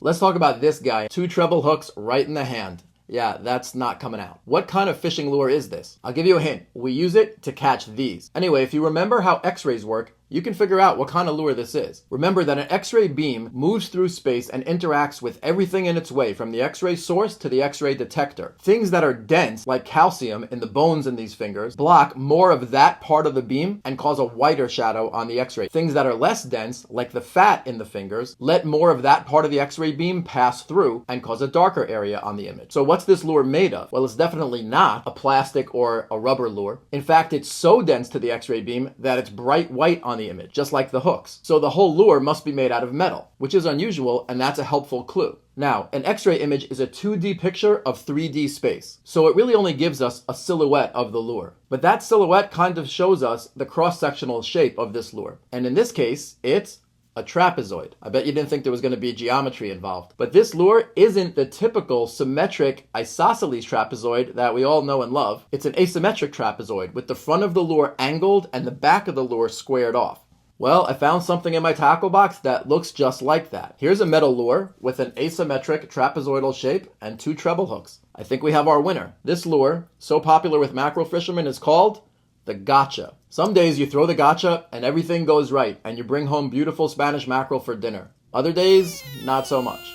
Let's talk about this guy. 2 treble hooks right in the hand. Yeah, that's not coming out. What kind of fishing lure is this? I'll give you a hint. We use it to catch these. Anyway, if you remember how x-rays work, you can figure out what kind of lure this is. Remember that an x-ray beam moves through space and interacts with everything in its way, from the x-ray source to the x-ray detector. Things that are dense, like calcium in the bones in these fingers, block more of that part of the beam and cause a whiter shadow on the x-ray. Things that are less dense, like the fat in the fingers, let more of that part of the x-ray beam pass through and cause a darker area on the image. So what's this lure made of? Well, it's definitely not a plastic or a rubber lure. In fact, it's so dense to the x-ray beam that it's bright white on the image, just like the hooks. So the whole lure must be made out of metal, which is unusual, and that's a helpful clue. Now, an x-ray image is a 2D picture of 3D space, so it really only gives us a silhouette of the lure. But that silhouette kind of shows us the cross-sectional shape of this lure. And in this case, it's a trapezoid. I bet you didn't think there was going to be geometry involved. But this lure isn't the typical symmetric isosceles trapezoid that we all know and love. It's an asymmetric trapezoid with the front of the lure angled and the back of the lure squared off. Well, I found something in my tackle box that looks just like that. Here's a metal lure with an asymmetric trapezoidal shape and 2 treble hooks. I think we have our winner. This lure, so popular with mackerel fishermen, is called the gotcha. Some days you throw the gotcha and everything goes right and you bring home beautiful Spanish mackerel for dinner. Other days, not so much.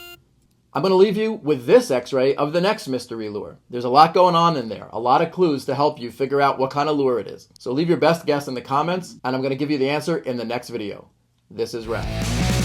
I'm going to leave you with this x-ray of the next mystery lure. There's a lot going on in there, a lot of clues to help you figure out what kind of lure it is. So leave your best guess in the comments, and I'm going to give you the answer in the next video. This is Rad.